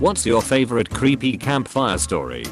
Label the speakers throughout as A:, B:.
A: What's your favorite creepy campfire story?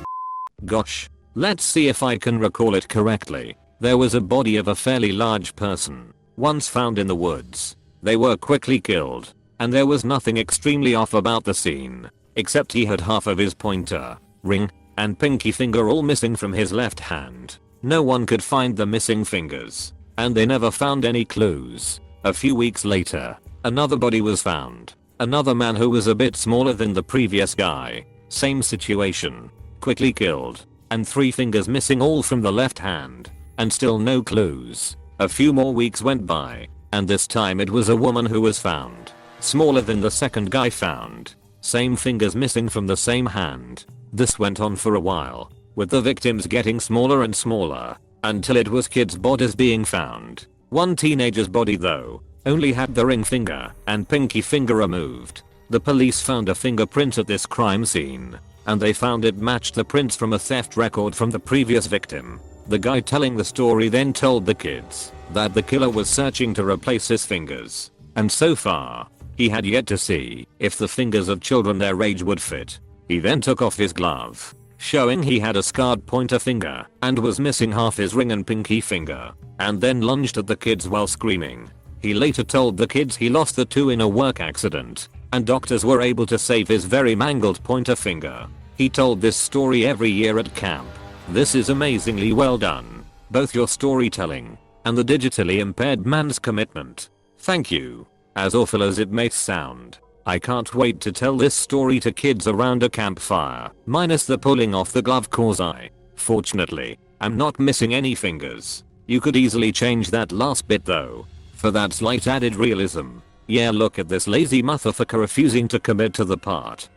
A: Gosh. Let's see if I can recall it correctly. There was a body of a fairly large person, once found in the woods. They were quickly killed, and there was nothing extremely off about the scene, except he had half of his pointer, ring, and pinky finger all missing from his left hand. No one could find the missing fingers, and they never found any clues. A few weeks later, another body was found. Another man who was a bit smaller than the previous guy. Same situation. Quickly killed. And 3 fingers missing all from the left hand. And still no clues. A few more weeks went by. And this time it was a woman who was found. Smaller than the second guy found. Same fingers missing from the same hand. This went on for a while. With the victims getting smaller and smaller. Until it was kids' bodies being found. One teenager's body though, only had the ring finger and pinky finger removed. The police found a fingerprint at this crime scene. And they found it matched the prints from a theft record from the previous victim. The guy telling the story then told the kids that the killer was searching to replace his fingers. And so far, he had yet to see if the fingers of children their age would fit. He then took off his glove, showing he had a scarred pointer finger and was missing half his ring and pinky finger, and then lunged at the kids while screaming. He later told the kids he lost the 2 in a work accident, and doctors were able to save his very mangled pointer finger. He told this story every year at camp. This is amazingly well done. Both your storytelling and the digitally impaired man's commitment. Thank you. As awful as it may sound, I can't wait to tell this story to kids around a campfire. Minus the pulling off the glove cause fortunately, I'm not missing any fingers. You could easily change that last bit though, for that slight added realism. Yeah, look at this lazy motherfucker refusing to commit to the part.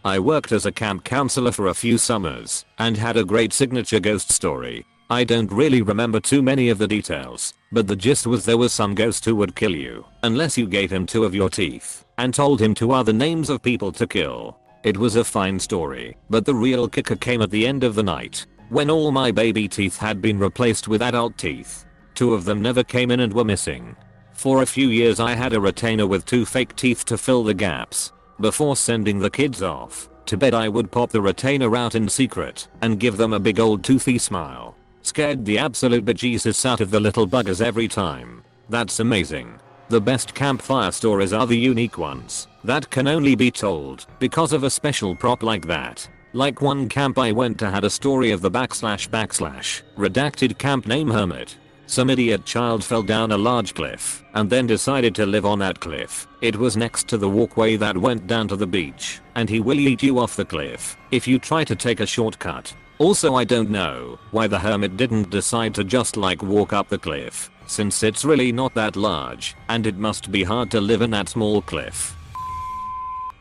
A: I worked as a camp counselor for a few summers and had a great signature ghost story. I don't really remember too many of the details, but the gist was there was some ghost who would kill you unless you gave him 2 of your teeth and told him 2 other names of people to kill. It was a fine story, but the real kicker came at the end of the night when all my baby teeth had been replaced with adult teeth. 2 of them never came in and were missing. For a few years I had a retainer with 2 fake teeth to fill the gaps. Before sending the kids off to bed I would pop the retainer out in secret and give them a big old toothy smile. Scared the absolute bejesus out of the little buggers every time. That's amazing. The best campfire stories are the unique ones that can only be told because of a special prop like that. Like one camp I went to had a story of the / redacted camp name Hermit. Some idiot child fell down a large cliff and then decided to live on that cliff. It was next to the walkway that went down to the beach, and he will eat you off the cliff if you try to take a shortcut. Also, I don't know why the hermit didn't decide to just like walk up the cliff, since it's really not that large and it must be hard to live in that small cliff.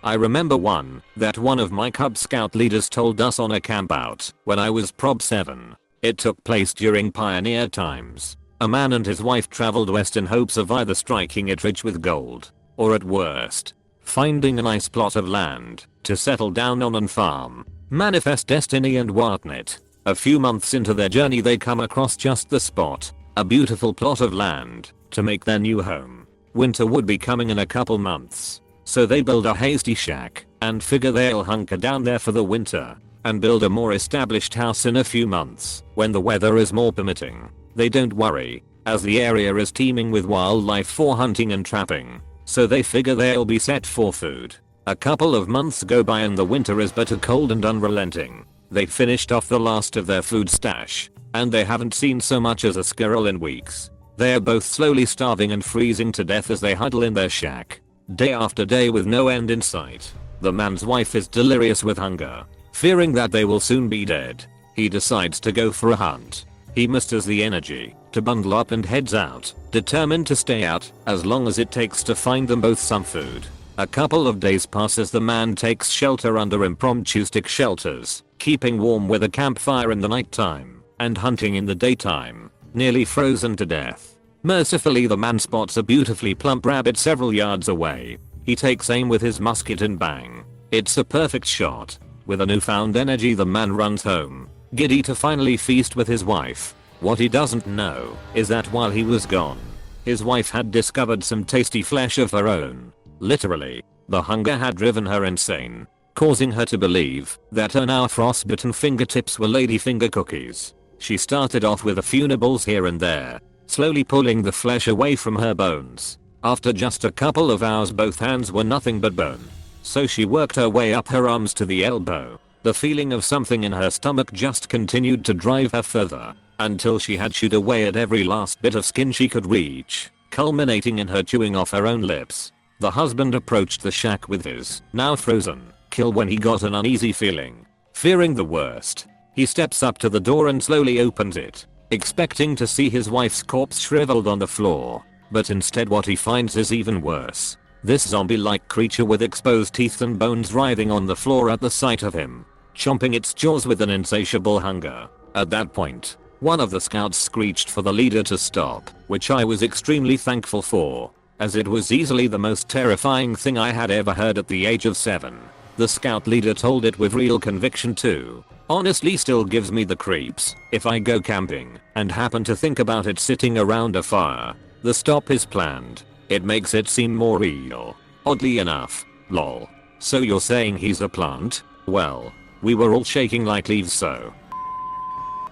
A: I remember one that one of my Cub Scout leaders told us on a campout when I was Prob 7. It took place during pioneer times. A man and his wife traveled west in hopes of either striking it rich with gold, or at worst, finding a nice plot of land to settle down on and farm, manifest destiny and whatnot. A few months into their journey they come across just the spot, a beautiful plot of land, to make their new home. Winter would be coming in a couple months, so they build a hasty shack and figure they'll hunker down there for the winter and build a more established house in a few months when the weather is more permitting. They don't worry, as the area is teeming with wildlife for hunting and trapping, so they figure they'll be set for food. A couple of months go by and the winter is bitter cold and unrelenting. They finished off the last of their food stash, and they haven't seen so much as a squirrel in weeks. They are both slowly starving and freezing to death as they huddle in their shack, day after day with no end in sight. The man's wife is delirious with hunger. Fearing that they will soon be dead, he decides to go for a hunt. He musters the energy to bundle up and heads out, determined to stay out as long as it takes to find them both some food. A couple of days pass as the man takes shelter under impromptu stick shelters, keeping warm with a campfire in the nighttime and hunting in the daytime, nearly frozen to death. Mercifully, the man spots a beautifully plump rabbit several yards away. He takes aim with his musket and bang. It's a perfect shot. With a newfound energy, the man runs home, giddy to finally feast with his wife. What he doesn't know is that while he was gone, his wife had discovered some tasty flesh of her own. Literally, The hunger had driven her insane, causing her to believe that her now frostbitten fingertips were ladyfinger cookies. She started off with a few nibbles here and there, slowly pulling the flesh away from her bones. After just a couple of hours both hands were nothing but bone. So she worked her way up her arms to the elbow. The feeling of something in her stomach just continued to drive her further, until she had chewed away at every last bit of skin she could reach, culminating in her chewing off her own lips. The husband approached the shack with his, now frozen, kill when he got an uneasy feeling. Fearing the worst, he steps up to the door and slowly opens it, expecting to see his wife's corpse shriveled on the floor. But instead what he finds is even worse. This zombie-like creature with exposed teeth and bones writhing on the floor at the sight of him, chomping its jaws with an insatiable hunger. At that point, one of the scouts screeched for the leader to stop, which I was extremely thankful for, as it was easily the most terrifying thing I had ever heard at the age of 7. The scout leader told it with real conviction too. Honestly still gives me the creeps if I go camping and happen to think about it sitting around a fire. The stop is planned. It makes it seem more real. Oddly enough. Lol. So you're saying he's a plant? Well, we were all shaking like leaves so.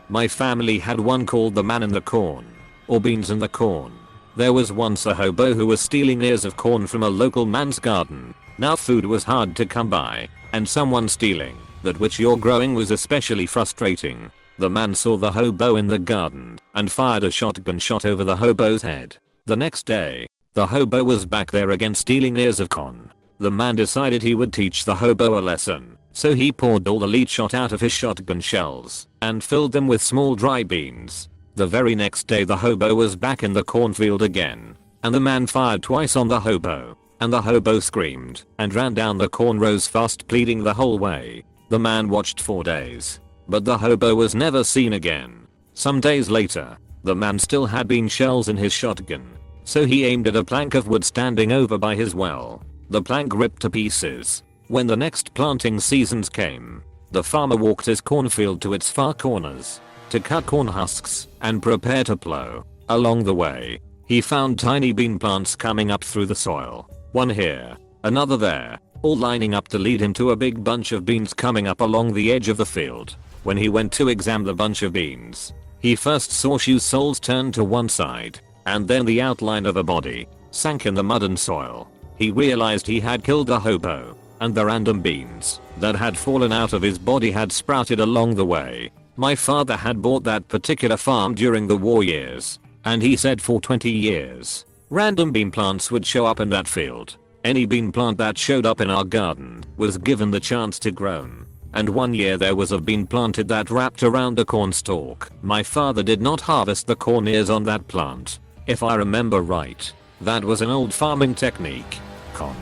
A: My family had one called the man in the corn, or beans in the corn. There was once a hobo who was stealing ears of corn from a local man's garden. Now food was hard to come by, and someone stealing that which you're growing was especially frustrating. The man saw the hobo in the garden and fired a shotgun shot over the hobo's head. The next day, the hobo was back there again stealing ears of corn. The man decided he would teach the hobo a lesson, so he poured all the lead shot out of his shotgun shells and filled them with small dry beans. The very next day the hobo was back in the cornfield again, and the man fired twice on the hobo, and the hobo screamed and ran down the corn rows fast, pleading the whole way. The man watched 4 days, but the hobo was never seen again. Some days later, the man still had bean shells in his shotgun, so he aimed at a plank of wood standing over by his well. The plank ripped to pieces. When the next planting seasons came, the farmer walked his cornfield to its far corners to cut corn husks and prepare to plow. Along the way, he found tiny bean plants coming up through the soil. One here, another there, all lining up to lead him to a big bunch of beans coming up along the edge of the field. When he went to examine the bunch of beans, he first saw shoe soles turned to one side, and then the outline of a body sank in the mud and soil. He realized he had killed the hobo, and the random beans that had fallen out of his body had sprouted along the way. My father had bought that particular farm during the war years, and he said for 20 years, random bean plants would show up in that field. Any bean plant that showed up in our garden was given the chance to grow. And one year there was a bean planted that wrapped around a corn stalk. My father did not harvest the corn ears on that plant. If I remember right, that was an old farming technique. Corn,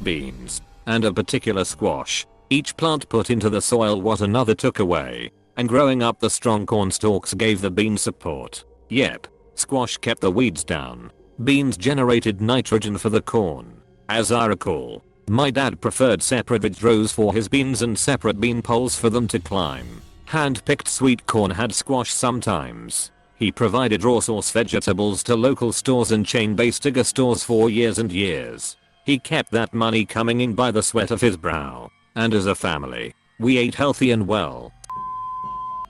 A: beans, and a particular squash. Each plant put into the soil what another took away, and growing up the strong corn stalks gave the beans support. Yep, squash kept the weeds down. Beans generated nitrogen for the corn. As I recall, my dad preferred separate hedgerows for his beans and separate bean poles for them to climb. Hand-picked sweet corn had squash sometimes. He provided raw source vegetables to local stores and chain-based digger stores for years and years. He kept that money coming in by the sweat of his brow. And as a family, we ate healthy and well.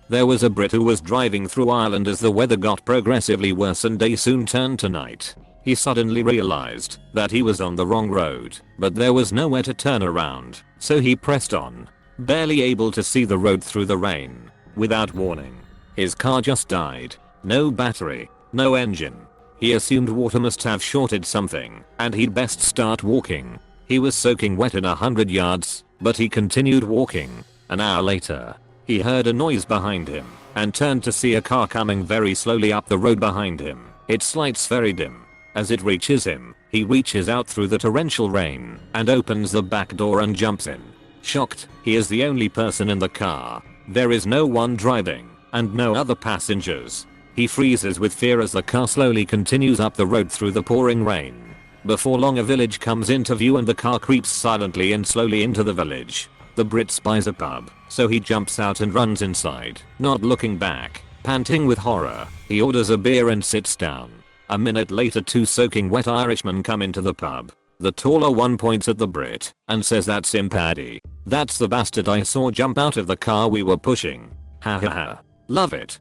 A: There was a Brit who was driving through Ireland as the weather got progressively worse and day soon turned to night. He suddenly realized that he was on the wrong road, but there was nowhere to turn around, so he pressed on, barely able to see the road through the rain. Without warning, his car just died. No battery, no engine. He assumed water must have shorted something, and he'd best start walking. He was soaking wet in 100 yards, but he continued walking. An hour later, he heard a noise behind him, and turned to see a car coming very slowly up the road behind him. Its lights very dim. As it reaches him, he reaches out through the torrential rain and opens the back door and jumps in. Shocked, he is the only person in the car. There is no one driving, and no other passengers. He freezes with fear as the car slowly continues up the road through the pouring rain. Before long a village comes into view and the car creeps silently and slowly into the village. The Brit spies a pub, so he jumps out and runs inside, not looking back. Panting with horror, he orders a beer and sits down. A minute later 2 soaking wet Irishmen come into the pub. The taller one points at the Brit and says, "That's him, Paddy. That's the bastard I saw jump out of the car we were pushing. Ha ha ha. Love it."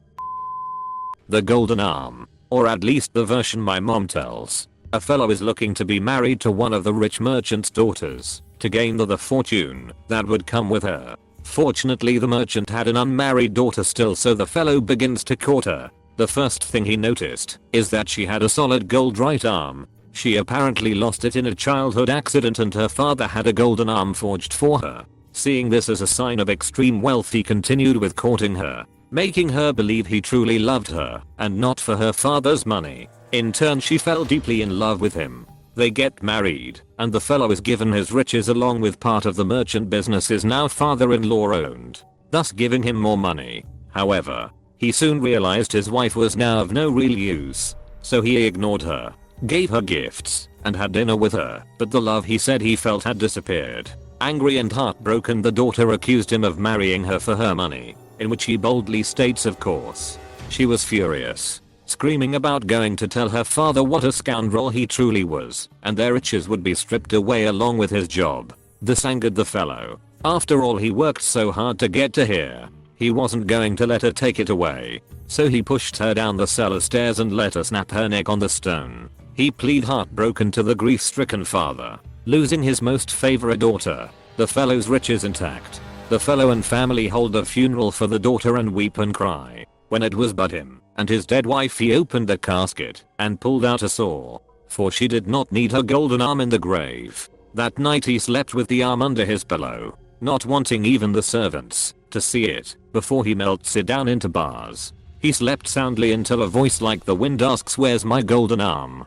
A: The golden arm, or at least the version my mom tells. A fellow is looking to be married to one of the rich merchant's daughters to gain the fortune that would come with her. Fortunately, the merchant had an unmarried daughter still, so the fellow begins to court her. The first thing he noticed is that she had a solid gold right arm. She apparently lost it in a childhood accident and her father had a golden arm forged for her. Seeing this as a sign of extreme wealth, he continued with courting her, making her believe he truly loved her and not for her father's money. In turn, she fell deeply in love with him. They get married, and the fellow is given his riches along with part of the merchant business is now father-in-law owned, thus giving him more money. However, he soon realized his wife was now of no real use, so he ignored her, gave her gifts, and had dinner with her, but the love he said he felt had disappeared. Angry and heartbroken, the daughter accused him of marrying her for her money, in which he boldly states of course. She was furious, screaming about going to tell her father what a scoundrel he truly was, and their riches would be stripped away along with his job. This angered the fellow. After all, he worked so hard to get to here. He wasn't going to let her take it away, so he pushed her down the cellar stairs and let her snap her neck on the stone. He pleaded heartbroken to the grief-stricken father, losing his most favorite daughter, the fellow's riches intact. The fellow and family hold a funeral for the daughter and weep and cry. When it was but him and his dead wife, he opened the casket and pulled out a saw, for she did not need her golden arm in the grave. That night he slept with the arm under his pillow, not wanting even the servants to see it before he melts it down into bars. He slept soundly until a voice like the wind asks, "Where's my golden arm?"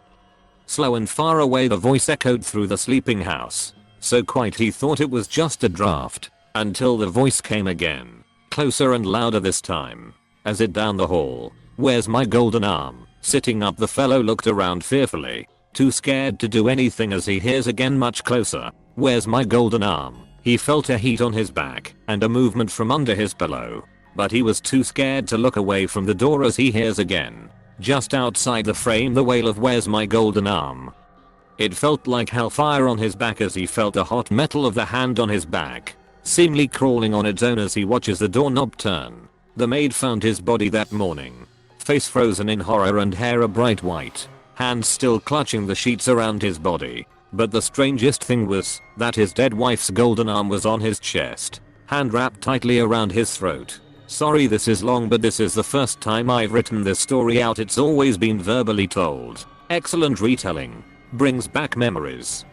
A: Slow and far away the voice echoed through the sleeping house, so quiet he thought it was just a draft, until the voice came again, closer and louder this time, as it down the hall. "Where's my golden arm?" Sitting up, the fellow looked around fearfully, too scared to do anything as he hears again much closer, "Where's my golden arm?" He felt a heat on his back and a movement from under his pillow, but he was too scared to look away from the door as he hears again, just outside the frame, the wail of "Where's my golden arm?" It felt like hellfire on his back as he felt the hot metal of the hand on his back, seemingly crawling on its own as he watches the doorknob turn. The maid found his body that morning, face frozen in horror and hair a bright white, hands still clutching the sheets around his body. But the strangest thing was that his dead wife's golden arm was on his chest, hand wrapped tightly around his throat. Sorry this is long, but this is the first time I've written this story out. It's always been verbally told. Excellent retelling. Brings back memories.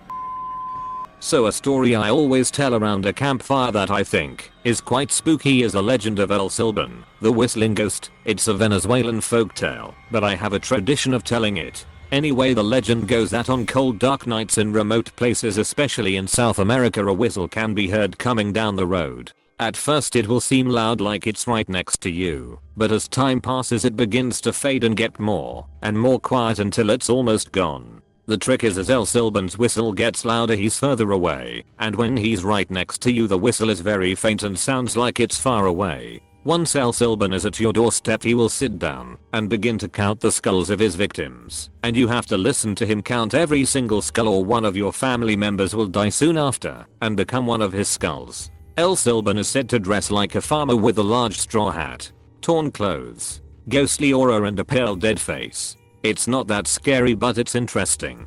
A: So a story I always tell around a campfire that I think is quite spooky is the legend of El Silban, the whistling ghost. It's a Venezuelan folktale, but I have a tradition of telling it. Anyway, the legend goes that on cold dark nights in remote places, especially in South America, a whistle can be heard coming down the road. At first it will seem loud, like it's right next to you, but as time passes it begins to fade and get more and more quiet until it's almost gone. The trick is, as El Silban's whistle gets louder, he's further away, and when he's right next to you the whistle is very faint and sounds like it's far away. Once El Silban is at your doorstep, he will sit down and begin to count the skulls of his victims, and you have to listen to him count every single skull, or one of your family members will die soon after and become one of his skulls. El Silban is said to dress like a farmer with a large straw hat, torn clothes, ghostly aura and a pale dead face. It's not that scary, but it's interesting.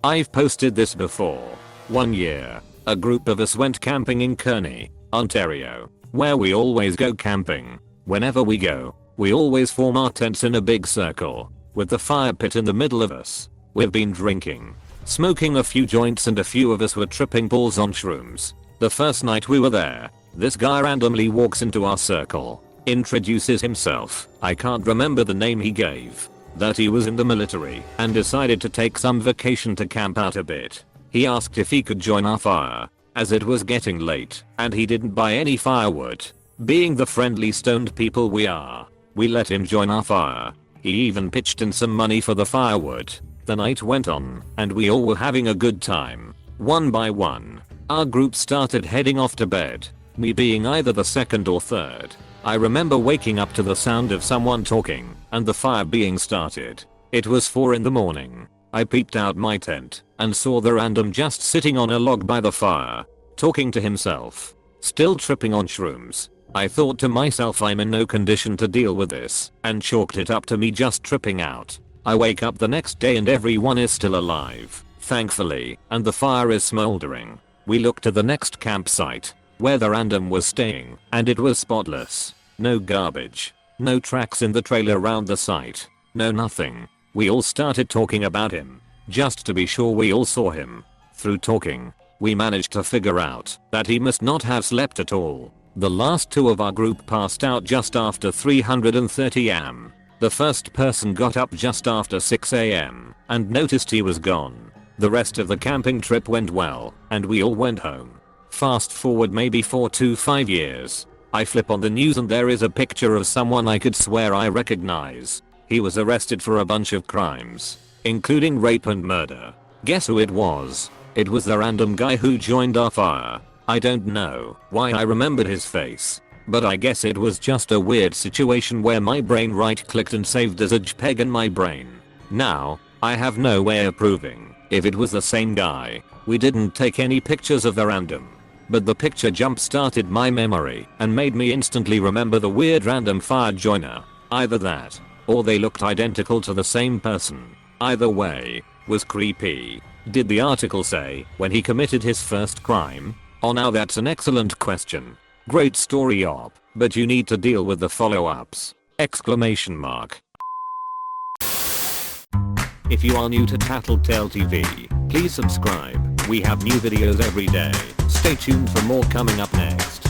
A: I've posted this before. One year, a group of us went camping in Kearney, Ontario, where we always go camping. Whenever we go, we always form our tents in a big circle, with the fire pit in the middle of us. We've been drinking, smoking a few joints, and a few of us were tripping balls on shrooms. The first night we were there, this guy randomly walks into our circle, introduces himself. I can't remember the name he gave. That he was in the military and decided to take some vacation to camp out a bit. He asked if he could join our fire, as it was getting late and he didn't buy any firewood. Being the friendly stoned people we are, we let him join our fire. He even pitched in some money for the firewood. The night went on and we all were having a good time. One by one, our group started heading off to bed, me being either the second or third. I remember waking up to the sound of someone talking and the fire being started. It was 4 in the morning. I peeped out my tent and saw the random just sitting on a log by the fire, talking to himself, still tripping on shrooms. I thought to myself, I'm in no condition to deal with this, and chalked it up to me just tripping out. I wake up the next day and everyone is still alive, thankfully, and the fire is smoldering. We looked to the next campsite, where the random was staying, and it was spotless. No garbage. No tracks in the trail around the site. No nothing. We all started talking about him, just to be sure we all saw him. Through talking, we managed to figure out that he must not have slept at all. The last two of our group passed out just after 3:30 am. The first person got up just after 6 am and noticed he was gone. The rest of the camping trip went well and we all went home. Fast forward maybe 4 to 5 years. I flip on the news and there is a picture of someone I could swear I recognize. He was arrested for a bunch of crimes, including rape and murder. Guess who it was? It was the random guy who joined our fire. I don't know why I remembered his face, but I guess it was just a weird situation where my brain right clicked and saved as a JPEG in my brain. Now, I have no way of proving if it was the same guy. We didn't take any pictures of the random, but the picture jump started my memory and made me instantly remember the weird random fire joiner. Either that, or they looked identical to the same person. Either way, was creepy. Did the article say when he committed his first crime? Oh, now that's an excellent question. Great story op, but you need to deal with the follow-ups. Exclamation mark. If you are new to TattleTale TV, please subscribe. We have new videos every day. Stay tuned for more coming up next.